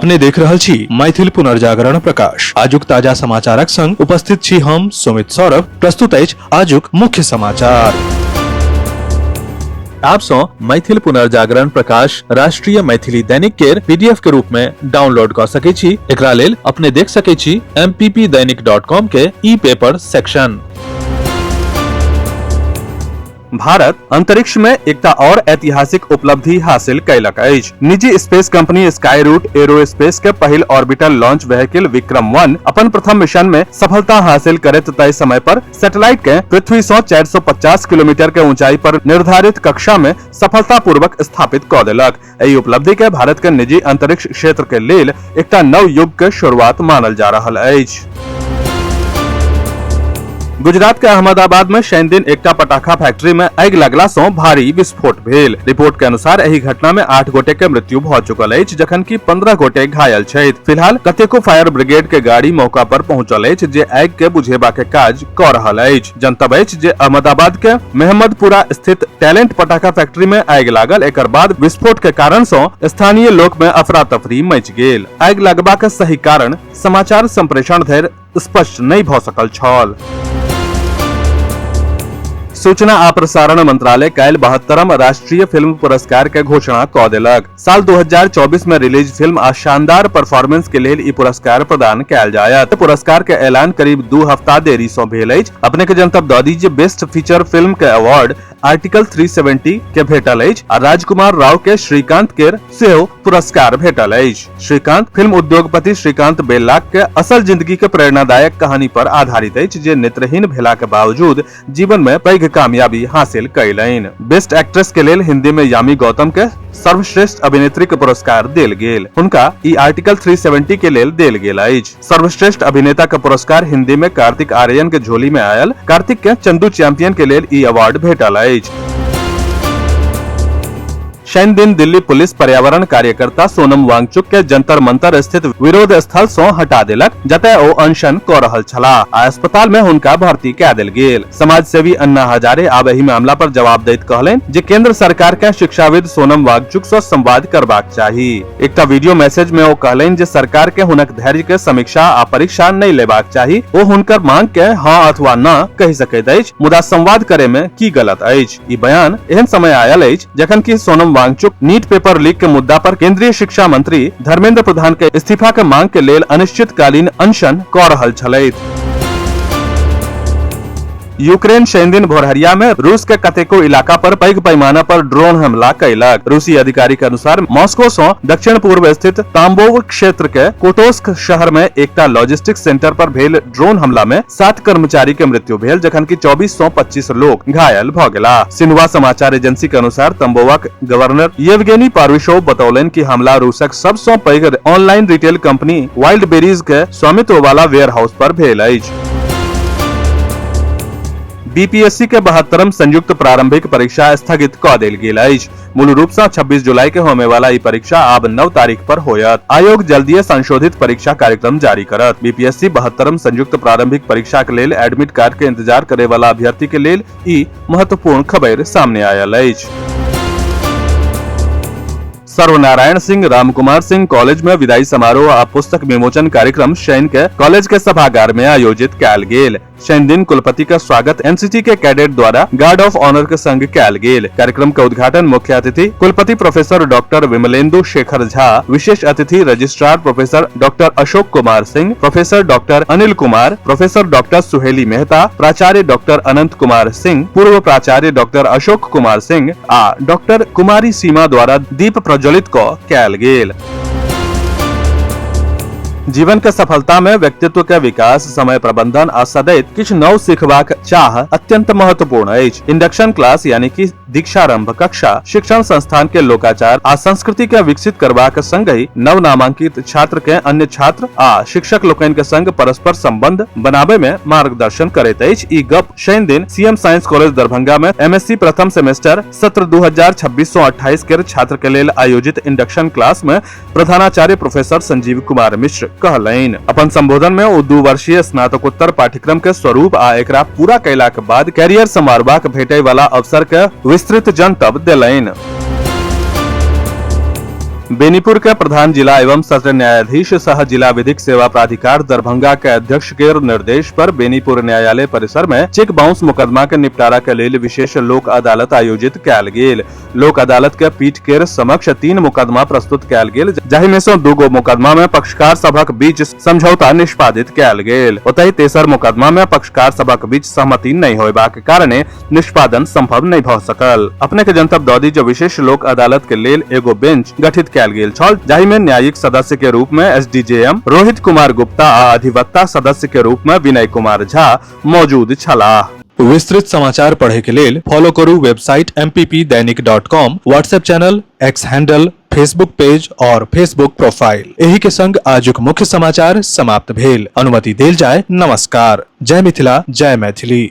अपने देख रहल छी मैथिल पुनर्जागरण प्रकाश। आजुक ताजा समाचारक संग उपस्थित छी हम सुमित सौरभ। प्रस्तुत अछि आजुक मुख्य समाचार। आप सो मैथिल पुनर्जागरण प्रकाश राष्ट्रीय मैथिली दैनिक केर पीडीएफ के रूप में डाउनलोड कर सके छी। एकरा लेल अपने देख सके छी mppdainik.com के ई पेपर सेक्शन। भारत अंतरिक्ष में एकटा और ऐतिहासिक उपलब्धि हासिल कैलक अछि। निजी space company Skyroot Aerospace के पहिल ऑर्बिटल लॉन्च व्हीकल विक्रम-1 अपन प्रथम मिशन में सफलता हासिल करैत तय समय पर सैटेलाइट के पृथ्वी से 450 किलोमीटर के ऊंचाई पर निर्धारित कक्षा में सफलतापूर्वक स्थापित क देलक। एहि उपलब्धि के भारत के निजी अंतरिक्ष क्षेत्र के लेल एकटा नव युग के शुरुआत मानल जा रहल अछि। गुजरात के अहमदाबाद में शनि दिन एकटा पटाखा फैक्ट्री में आगि लगला से भारी विस्फोट भेल। रिपोर्ट के अनुसार एहि घटना में 8 गोटे के मृत्यु भ चुकल अछि, जखन कि 15 गोटे घायल छथि। फिलहाल कतेको फायर ब्रिगेड के गाड़ी मौका पर पहुंचल अछि, जे आगि के बुझेबा के काज क रहल अछि। जनतब अछि जे अहमदाबाद के मेहमदपुरा स्थित टैलेंट पटाखा फैक्ट्री में आगि लागल। एकर बाद विस्फोट के कारण से स्थानीय लोक में अफरा तफरी मचि गेल। आगि लगबा के सही कारण समाचार संप्रेषण धरि स्पष्ट नहीं भ सकल छल। सूचना आ प्रसारण मंत्रालय काल्हि 72 राष्ट्रीय फिल्म पुरस्कार के घोषणा क देलक। साल 2024 में रिलीज फिल्म आ शानदार परफॉर्मेंस के लेल ई पुरस्कार प्रदान कयल जायत। पुरस्कार के ऐलान करीब 2 हफ्ता देरी से भेल अछि। अपने के जनतब the the J best feature film के अवार्ड आर्टिकल 370 के भेटल अछि आ राजकुमार राव के श्रीकांत के सेहो पुरस्कार भेटल अछि। श्रीकांत फिल्म उद्योगपति श्रीकांत बेल्लाक के असल जिंदगी के प्रेरणादायक कहानी पर आधारित अछि, जे नेत्रहीन भेला के बावजूद जीवन में पैघ कामयाबी हासिल कयलनि। बेस्ट एक्ट्रेस के लेल हिंदी में यामी गौतम के सर्वश्रेष्ठ अभिनेत्री के पुरस्कार देल गेल। हुनका ई आर्टिकल 370 के लेल देल गेल अछि। सर्वश्रेष्ठ अभिनेता का पुरस्कार हिंदी में कार्तिक आर्यन के झोली में आयल। कार्तिक के चंदू चैंपियन के लेल ई अवार्ड भेटल अछि। शनि दिन दिल्ली पुलिस पर्यावरण कार्यकर्ता सोनम वांगचुक के जंतर मंतर स्थित विरोध स्थल से हटा देलक, जतय ओ अनशन क रहल छलाह। अस्पताल में हुनका भर्ती कय देल गेल। समाज सेवी अन्ना हजारे आब एहि मामला पर जवाब दैत कहलनि जे केंद्र सरकार के शिक्षाविद सोनम वांगचुक से संवाद करबाक चाही। एकटा वीडियो मैसेज में ओ कहलनि जे सरकार के हुनक धैर्य के समीक्षा आ परीक्षा नहीं लेबाक चाही। ओ हुनकर मांग के हाँ अथवा न कहि सकैत अछि, मुदा संवाद करे में की गलत अछि। ई बयान एहन समय आयल अछि जखन कि Sonam Wangchuk NEET paper leak के मुद्दा पर केंद्रीय शिक्षा मंत्री धर्मेंद्र प्रधान के इस्तीफा के मांग के लेल अनिश्चितकालीन अनशन क रहल छलथि। यूक्रेन शनि दिन भोरहरिया में रूस के कतेको इलाका पर पैघ पैमाना पर ड्रोन हमला कयलक। रूसी अधिकारी के अनुसार मॉस्को से दक्षिण पूर्व स्थित ताम्बोव क्षेत्र के कोटोस्क शहर में एकटा लॉजिस्टिक्स सेंटर पर भेल ड्रोन हमला में 7 कर्मचारी के मृत्यु भेल, जखन कि 24 से 25 लोग घायल भ गेला। सिन्हुआ समाचार एजेंसी के अनुसार तम्बोवाक गवर्नर येवगेनी पार्विशोव बतौलनि कि हमला रूसक सबसे पैघ online retail company wild berries के स्वामित्व वाला वेयर हाउस पर भेल अछि। बीपीएससी के 72 संयुक्त प्रारंभिक परीक्षा स्थगित क देल गेल अछि। मूल रूप से 26 जुलाई के होने वाला ई परीक्षा आब 9 तारीख पर होयत। आयोग जल्दीए संशोधित परीक्षा कार्यक्रम जारी करत। बीपीएससी 72 संयुक्त प्रारंभिक परीक्षा के लेल एडमिट कार्ड के इंतजार करे वाला अभ्यर्थी के लेल ई महत्वपूर्ण खबर सामने आयल अछि। सर्वनारायण सिंह रामकुमार सिंह कॉलेज में विदाई समारोह आ पुस्तक विमोचन कार्यक्रम शनि के कॉलेज के सभागार में आयोजित कयल गेल। शनि दिन कुलपति का स्वागत एनसीसी के कैडेट द्वारा गार्ड ऑफ ऑनर के संग कयल गेल। कार्यक्रम का उद्घाटन मुख्य अतिथि कुलपति प्रोफेसर डॉक्टर विमलेंदु शेखर झा, विशेष अतिथि registrar professor doctor Ashok Kumar Singh, professor doctor Anil Kumar, professor doctor Suheli Mehta, प्राचार्य डॉक्टर अनंत कुमार सिंह, पूर्व प्राचार्य डॉक्टर अशोक कुमार सिंह आ डॉक्टर कुमारी सीमा द्वारा दीप प्रज्वलित कयल गेल। जीवन के सफलता में व्यक्तित्व के विकास, समय प्रबंधन आ सदैव किछ नव सिखबाक चाह अत्यंत महत्वपूर्ण अछि। इंडक्शन क्लास यानी कि दीक्षारंभ कक्षा शिक्षण संस्थान के लोकाचार आ संस्कृति के विकसित करबाक संगहि नव नामांकित छात्र के अन्य छात्र आ शिक्षक लोकनि के संग परस्पर संबंध बनाबे में मार्गदर्शन करैत अछि। ई गप शनि दिन सीएम साइंस कॉलेज दरभंगा में एमएससी प्रथम सेमेस्टर सत्र 2026-28 के छात्र के लेल आयोजित इंडक्शन क्लास में प्रधानाचार्य प्रोफेसर संजीव कुमार मिश्र कहलनि। अपन संबोधन में ओ 2 वर्षीय स्नातकोत्तर पाठ्यक्रम के स्वरूप आ एकरा पूरा कयला के बाद कैरियर संवारबाक भेटय वाला अवसर के विस्तृत जनतब देलनि। बेनीपुर के प्रधान जिला एवं सत्र न्यायाधीश सह जिला विधिक सेवा प्राधिकार दरभंगा के अध्यक्ष के निर्देश पर बेनीपुर न्यायालय परिसर में चेक बाउंस मुकदमा के निपटारा के लिए विशेष लोक अदालत आयोजित कयल गेल। लोक अदालत के पीठ के समक्ष 3 मुकदमा प्रस्तुत कयल गेल, जाहि में से 2 मुकदमा में पक्षकार सभक बीच समझौता निष्पादित कयल गेल। ओतहि तेसर मुकदमा में पक्षकार सभक बीच सहमति नहीं होयबाक कारणे निष्पादन संभव नहीं भ सकल। अपने के जनतब दऽ दी जे विशेष लोक अदालत के लेल एगो बेंच गठित कयल गेल छल, जाहि में न्यायिक सदस्य के रूप में एसडीजेएम रोहित कुमार गुप्ता आ अधिवक्ता सदस्य के रूप में विनय कुमार झा मौजूद छलाह। विस्तृत समाचार पढ़े के लेल फॉलो करू website mppdainik.com, WhatsApp channel, x handle, Facebook page और फेसबुक प्रोफाइल। एही के संग आजुक मुख्य समाचार समाप्त भेल। अनुमति देल जाय। नमस्कार। जय मिथिला, जय मैथिली।